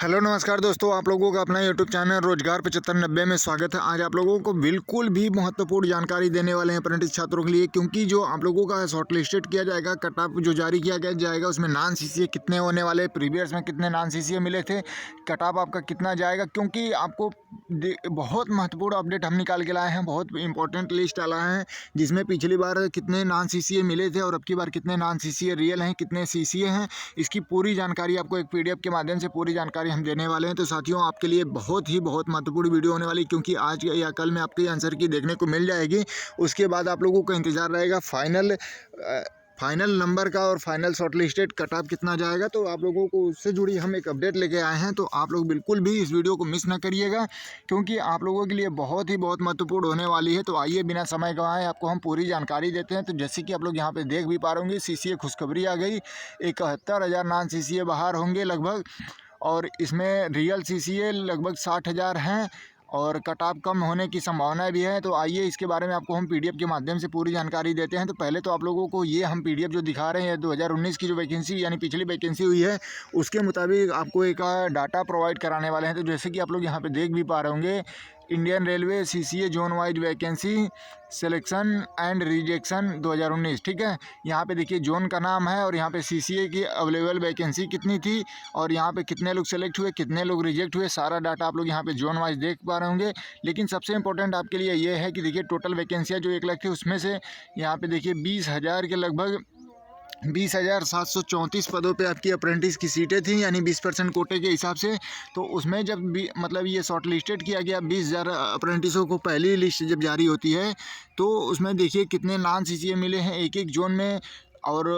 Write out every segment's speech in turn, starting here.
Hello नमस्कार दोस्तों, आप लोगों का अपना यूट्यूब चैनल रोजगार 7590 में स्वागत है। आज आप लोगों को बिल्कुल भी महत्वपूर्ण जानकारी देने वाले हैं अप्रेंटिस छात्रों के लिए, क्योंकि जो आप लोगों का शॉर्ट लिस्टेड किया जाएगा, कट ऑफ जो जारी किया जाएगा उसमें नॉन सीसीए कितने होने वाले, प्रीवियस में कितने नॉन सीसीए मिले थे, कट ऑफ आपका कितना जाएगा, क्योंकि आपको बहुत महत्वपूर्ण अपडेट हम निकाल के लाए हैं। बहुत इंपॉर्टेंट लिस्ट डाला है जिसमें पिछली बार कितने नॉन सीसीए मिले थे और अब की बार कितने नॉन सीसीए रियल हैं, कितने सीसीए हैं, इसकी पूरी जानकारी आपको एक पीडीएफ के माध्यम से पूरी जानकारी हम देने वाले हैं। तो साथियों, आपके लिए बहुत महत्वपूर्ण वीडियो होने वाली, क्योंकि आज या कल में आपके आंसर की देखने को मिल जाएगी। उसके बाद आप लोगों को इंतजार रहेगा फाइनल नंबर का और final short listed cut off कितना जाएगा। तो आप लोगों को उससे जुड़ी हम एक अपडेट लेके आए हैं, तो आप लोग बिल्कुल भी इस वीडियो को मिस ना करिएगा, क्योंकि आप लोगों के लिए बहुत महत्वपूर्ण होने वाली है। तो आइए बिना समय गंवाए आपको हम पूरी जानकारी देते हैं। तो जैसे कि आप लोग यहाँ पे देख भी पा रहे होंगे, सीसीए खुशखबरी आ गई, 71,000 नॉन सीसीए बाहर होंगे लगभग, और इसमें रियल सीसीए लगभग 60,000 हैं और कट ऑफ कम होने की संभावना भी है। तो आइए इसके बारे में आपको हम पीडीएफ के माध्यम से पूरी जानकारी देते हैं। तो पहले तो आप लोगों को ये हम पीडीएफ जो दिखा रहे हैं 2019 की जो वैकेंसी यानी पिछली वैकेंसी हुई है उसके मुताबिक आपको एक डाटा प्रोवाइड कराने वाले हैं। तो जैसे कि आप लोग यहाँ पे देख भी पा रहे होंगे, Indian railway CCA zone wise vacancy selection and rejection 2019, ठीक है। यहाँ पे देखिए जोन का नाम है और यहाँ पे सीसीए की अवेलेबल वैकेंसी कितनी थी और यहाँ पे कितने लोग सेलेक्ट हुए, कितने लोग रिजेक्ट हुए, सारा डाटा आप लोग यहाँ पे जोन वाइज देख पा रहे होंगे। लेकिन सबसे इंपॉर्टेंट आपके लिए ये है कि देखिए टोटल वैकेंसियाँ जो 1 लाख थी उसमें से यहाँ पे देखिए 20,000 के लगभग 20,734 पदों पे आपकी अप्रेंटिस की सीटें थी, यानी 20% कोटे के हिसाब से। तो उसमें जब मतलब ये शॉर्ट लिस्टेड किया गया 20,000 अप्रेंटिसों को, पहली लिस्ट जब जारी होती है तो उसमें देखिए कितने नॉन सीसीए मिले हैं एक जोन में, और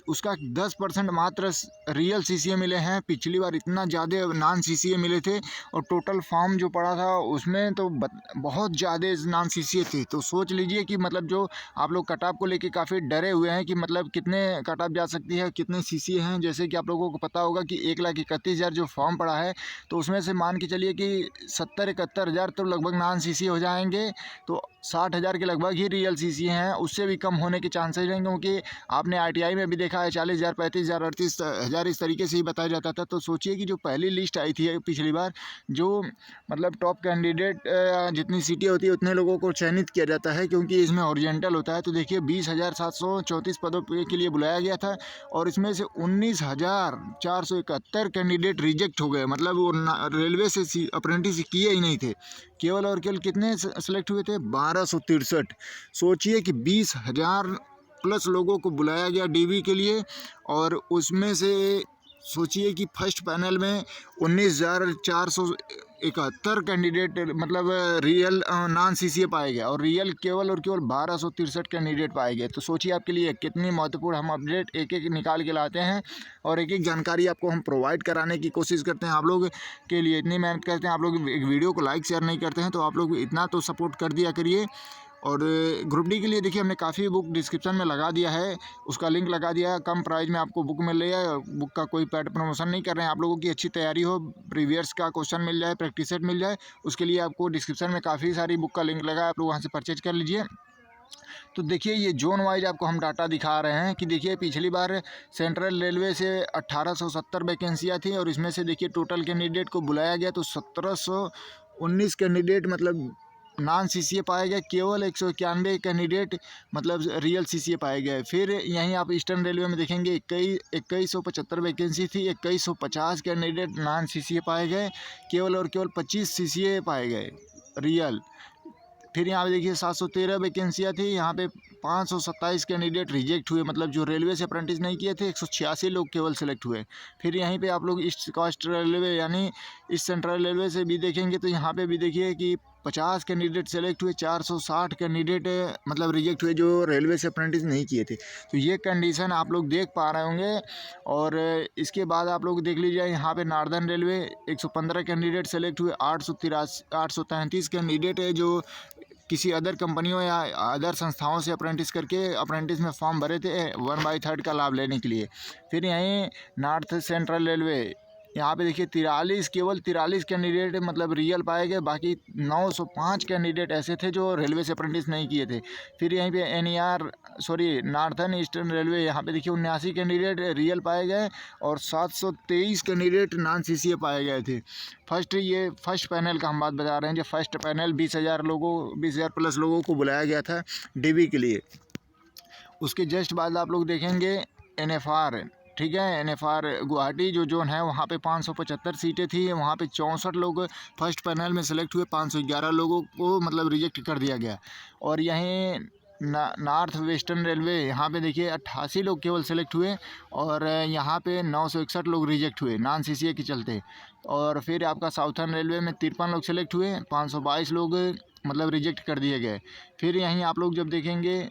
उसका 10% मात्र रियल सीसीए मिले हैं। पिछली बार इतना ज़्यादा नॉन सीसीए मिले थे और टोटल फॉर्म जो पड़ा था उसमें तो बहुत ज़्यादा नॉन सीसीए थे। तो सोच लीजिए कि मतलब जो आप लोग कट ऑफ को लेके काफ़ी डरे हुए हैं कि मतलब कितने कट ऑफ जा सकती है, कितने सीसीए हैं। जैसे कि आप लोगों को पता होगा कि 1,31,000 जो फॉर्म पड़ा है, तो उसमें से मान के चलिए कि 70-71,000 तो लगभग नॉन सीसीए हो जाएंगे, तो 60,000 के लगभग ही रियल सीसीए हैं। उससे भी कम होने के चांसेस रहेंगे, क्योंकि आपने आईटीआई में भी देखा है 40,000, 35,000, 38,000 इस तरीके से ही बताया जाता था। तो सोचिए कि जो पहली लिस्ट आई थी पिछली बार, जो मतलब टॉप कैंडिडेट जितनी सीटें होती है उतने लोगों को चयनित किया जाता है, क्योंकि इसमें ओरिजेंटल होता है। तो देखिए 20,734 पदों के लिए बुलाया गया था और इसमें से 19,471 कैंडिडेट रिजेक्ट हो गए, मतलब वो रेलवे से अप्रेंटिस किए ही नहीं थे। केवल और केवल कितने सेलेक्ट हुए थे? 1263। सोचिए कि 20,000 प्लस लोगों को बुलाया गया डीवी के लिए, और उसमें से सोचिए कि फर्स्ट पैनल में 19,471 कैंडिडेट मतलब रियल नॉन सीसीए पाए गए और रियल केवल और केवल 1263 कैंडिडेट पाए गए। तो सोचिए आपके लिए कितनी महत्वपूर्ण हम अपडेट एक एक निकाल के लाते हैं और एक एक जानकारी आपको हम प्रोवाइड कराने की कोशिश करते हैं। आप लोग के लिए इतनी मेहनत करते हैं, आप लोग एक वीडियो को लाइक शेयर नहीं करते हैं, तो आप लोग इतना तो सपोर्ट कर दिया करिए। और ग्रुप डी के लिए देखिए हमने काफ़ी बुक डिस्क्रिप्शन में लगा दिया है, उसका लिंक लगा दिया है। कम प्राइस में आपको बुक मिल रही है। बुक का कोई पेड प्रमोशन नहीं कर रहे हैं, आप लोगों की अच्छी तैयारी हो, प्रीवियस का क्वेश्चन मिल जाए, प्रैक्टिस सेट मिल जाए, उसके लिए आपको डिस्क्रिप्शन में काफ़ी सारी बुक का लिंक लगा है, आप लोग वहाँ से परचेज कर लीजिए। तो देखिए ये जोन वाइज आपको हम डाटा दिखा रहे हैं कि देखिए पिछली बार सेंट्रल रेलवे से 1,870 वैकेंसियाँ थी और इसमें से देखिए टोटल कैंडिडेट को बुलाया गया तो 1,719 कैंडिडेट मतलब नॉन सीसीए पाए गए, केवल 191 कैंडिडेट मतलब रियल सीसीए पाए गए। फिर यहीं आप ईस्टर्न रेलवे में देखेंगे 2175 वैकेंसी थी, 2150 कैंडिडेट नॉन सीसीए पाए गए, केवल और केवल 25 सीसीए पाए गए रियल। फिर यहाँ पे देखिए 713 वैकेंसियाँ थी, यहाँ पे 527 कैंडिडेट रिजेक्ट हुए, मतलब जो रेलवे से अप्रेंटिस नहीं किए थे 186 लोग केवल सेलेक्ट हुए। फिर यहीं पे आप लोग ईस्ट कोस्ट रेलवे यानी ईस्ट सेंट्रल रेलवे से भी देखेंगे तो यहाँ पे भी देखिए कि 50 कैंडिडेट सेलेक्ट हुए, 460 कैंडिडेट मतलब रिजेक्ट हुए जो रेलवे से अप्रेंटिस नहीं किए थे। तो ये कंडीशन आप लोग देख पा रहे होंगे। और इसके बाद आप लोग देख लीजिए यहाँ पे नॉर्दर्न रेलवे 115 कैंडिडेट सेलेक्ट हुए, 833 कैंडिडेट है जो किसी अदर कंपनियों या अदर संस्थाओं से अप्रेंटिस करके अप्रेंटिस में फॉर्म भरे थे 1/3 का लाभ लेने के लिए। फिर यहीं नॉर्थ सेंट्रल रेलवे यहाँ पे देखिए 43 केवल 43 कैंडिडेट मतलब रियल पाए गए, बाकी 905 कैंडिडेट ऐसे थे जो रेलवे से अप्रेंटिस नहीं किए थे। फिर यहीं पे नॉर्थर्न ईस्टर्न रेलवे, यहाँ पे देखिए 79 कैंडिडेट रियल पाए गए और 723 कैंडिडेट नॉन CCA पाए गए थे। फर्स्ट पैनल का हम बात बता रहे हैं। जो फर्स्ट पैनल 20,000 प्लस लोगों को बुलाया गया था DB के लिए। उसके जस्ट बाद आप लोग देखेंगे NFR, ठीक है, NFR गुवाहाटी जो जोन है वहाँ पे 575 सीटें थी। वहाँ पे 64 लोग फर्स्ट पैनल में सेलेक्ट हुए, 511 लोगों को मतलब रिजेक्ट कर दिया गया। और यहीं नॉर्थ वेस्टर्न रेलवे, यहाँ पे देखिए 88 लोग केवल सेलेक्ट हुए और यहाँ पे 961 लोग रिजेक्ट हुए नॉन CCA के चलते। और फिर आपका साउथर्न रेलवे में 53 लोग सेलेक्ट हुए, 522 लोग मतलब रिजेक्ट कर दिए गए। फिर यहीं आप लोग जब देखेंगे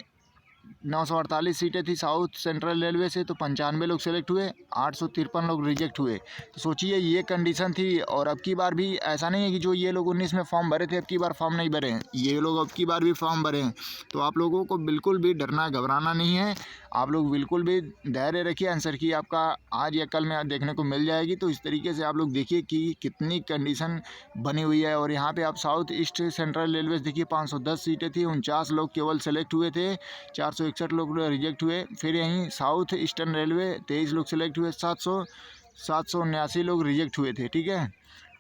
948 सीटें थी साउथ सेंट्रल रेलवे से, तो 95 लोग सेलेक्ट हुए, 853 लोग रिजेक्ट हुए। तो सोचिए ये कंडीशन थी। और अब की बार भी ऐसा नहीं है कि जो ये लोग 19 में फॉर्म भरे थे अब की बार फॉर्म नहीं भरे हैं, ये लोग अब की बार भी फॉर्म भरे हैं। तो आप लोगों को बिल्कुल भी डरना घबराना नहीं है, आप लोग बिल्कुल भी धैर्य रखिए। आंसर की आपका आज या कल में देखने को मिल जाएगी। तो इस तरीके से आप लोग देखिए कि कितनी कंडीशन बनी हुई है। और यहाँ पे आप साउथ ईस्ट सेंट्रल रेलवे देखिए 510 सीटें थी, 49 लोग केवल सेलेक्ट हुए थे, 461 लोग रिजेक्ट हुए। फिर यहीं साउथ ईस्टर्न रेलवे 23 लोग सेलेक्ट हुए, 779 लोग रिजेक्ट हुए थे, ठीक है।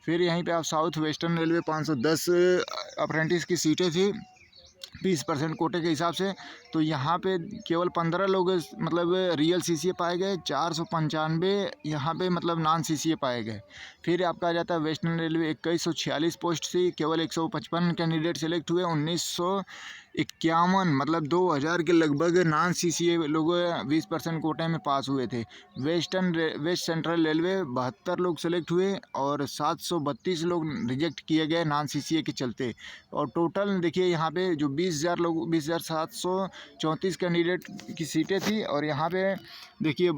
फिर यहीं पे आप साउथ वेस्टर्न रेलवे 510 अप्रेंटिस की सीटें थी 20% कोटे के हिसाब से, तो यहाँ पे केवल 15 लोग मतलब रियल CCA पाए गए, 495 यहाँ पे मतलब नॉन CCA पाए गए। फिर आपका आ जाता है वेस्टर्न रेलवे 2146 पोस्ट थी, केवल 155 कैंडिडेट सेलेक्ट हुए, 1951 मतलब 2000 के लगभग नॉन CCA लोग 20% कोटे में पास हुए थे। वेस्ट सेंट्रल रेलवे 72 लोग सेलेक्ट हुए और 732 लोग रिजेक्ट किए गए नॉन CCA के चलते। और टोटल देखिए यहाँ पे जो 20,734 कैंडिडेट की सीटें थी और यहाँ पे देखिए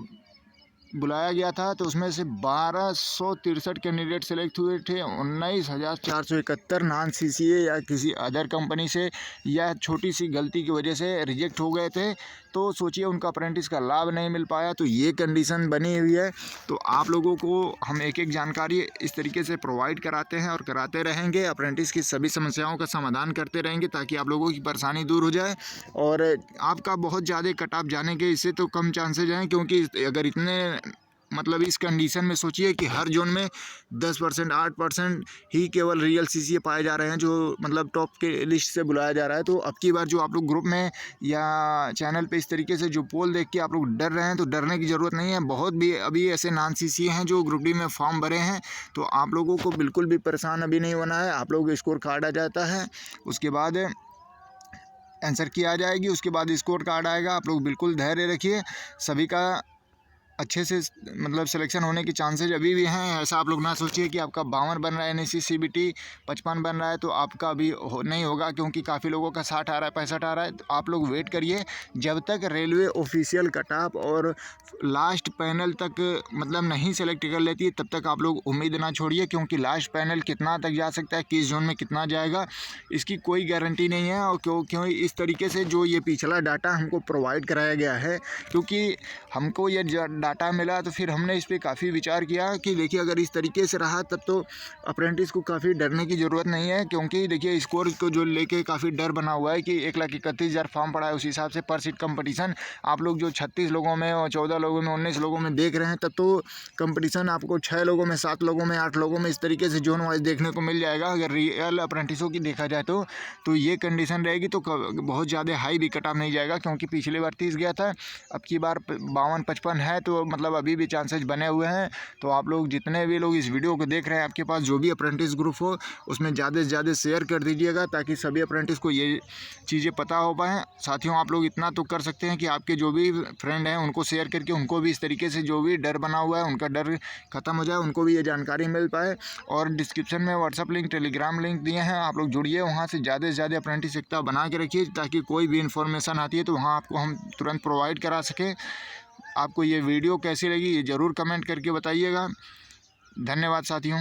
बुलाया गया था, तो उसमें से 1263 कैंडिडेट सेलेक्ट हुए थे, 19,471 नॉन CCA या किसी अदर कंपनी से या छोटी सी गलती की वजह से रिजेक्ट हो गए थे। तो सोचिए उनका अप्रेंटिस का लाभ नहीं मिल पाया। तो ये कंडीशन बनी हुई है। तो आप लोगों को हम एक एक जानकारी इस तरीके से प्रोवाइड कराते हैं और कराते रहेंगे। अप्रेंटिस की सभी समस्याओं का समाधान करते रहेंगे ताकि आप लोगों की परेशानी दूर हो जाए और आपका बहुत ज़्यादा कट ऑफ जाने के इससे तो कम चांसेज हैं, क्योंकि अगर इतने मतलब इस कंडीशन में सोचिए कि हर जोन में 10% 8% ही केवल रियल CCA पाए जा रहे हैं जो मतलब टॉप के लिस्ट से बुलाया जा रहा है। तो अब की बार जो आप लोग ग्रुप में या चैनल पे इस तरीके से जो पोल देख के आप लोग डर रहे हैं, तो डरने की ज़रूरत नहीं है। बहुत भी अभी ऐसे नॉन CCA हैं जो ग्रुप D में फॉर्म भरे हैं, तो आप लोगों को बिल्कुल भी परेशान अभी नहीं होना है। आप लोग स्कोर कार्ड आ जाता है, उसके बाद आंसर की आ जाएगी, उसके बाद स्कोर कार्ड आएगा। आप लोग बिल्कुल धैर्य रखिए, सभी का अच्छे से मतलब सिलेक्शन होने की चांसेज अभी भी हैं। ऐसा आप लोग ना सोचिए कि आपका 52 बन रहा है NSC CBT 55 बन रहा है तो आपका अभी नहीं होगा, क्योंकि काफ़ी लोगों का 60 आ रहा है 65 आ रहा है। तो आप लोग वेट करिए जब तक रेलवे ऑफिशियल कट ऑफ और लास्ट पैनल तक मतलब नहीं सेलेक्ट कर लेती है, तब तक आप लोग उम्मीद ना छोड़िए, क्योंकि लास्ट पैनल कितना तक जा सकता है, किस जोन में कितना जाएगा, इसकी कोई गारंटी नहीं है। और क्यों इस तरीके से जो ये पिछला डाटा हमको प्रोवाइड कराया गया है, क्योंकि हमको ये डाटा मिला तो फिर हमने इस पर काफ़ी विचार किया कि देखिए अगर इस तरीके से रहा तब तो अप्रेंटिस को काफ़ी डरने की ज़रूरत नहीं है। क्योंकि देखिए स्कोर को जो लेके काफ़ी डर बना हुआ है कि 1,31,000 फॉर्म पड़ा है, उस हिसाब से पर सीट कंपटीशन आप लोग जो 36 लोगों में और 14 लोगों में 19 लोगों में देख रहे हैं, तब तो कंपटीशन आपको 6 लोगों में 7 लोगों में 8 लोगों में इस तरीके से जोन वाइज देखने को मिल जाएगा। अगर रियल अप्रेंटिसों की देखा जाए तो ये कंडीशन रहेगी, तो बहुत ज़्यादा हाई भी कट ऑफ नहीं जाएगा, क्योंकि पिछले बार 30 गया था, अब की बार 52-55 है, तो मतलब अभी भी चांसेस बने हुए हैं। तो आप लोग जितने भी लोग इस वीडियो को देख रहे हैं, आपके पास जो भी अप्रेंटिस ग्रुप हो उसमें ज़्यादा से ज़्यादा शेयर कर दीजिएगा, ताकि सभी अप्रेंटिस को ये चीज़ें पता हो पाएँ। साथियों आप लोग इतना तो कर सकते हैं कि आपके जो भी फ्रेंड हैं उनको शेयर करके उनको भी इस तरीके से जो भी डर बना हुआ है उनका डर ख़त्म हो जाए, उनको भी ये जानकारी मिल पाए। और डिस्क्रिप्शन में व्हाट्सअप लिंक, टेलीग्राम लिंक दिए हैं, आप लोग जुड़िए, वहाँ से ज़्यादा से ज़्यादा अप्रेंटिस एकता बना के रखिए, ताकि कोई भी इन्फॉर्मेशन आती है तो वहाँ आपको हम तुरंत प्रोवाइड करा सकें। आपको ये वीडियो कैसी लगी ये ज़रूर कमेंट करके बताइएगा। धन्यवाद साथियों।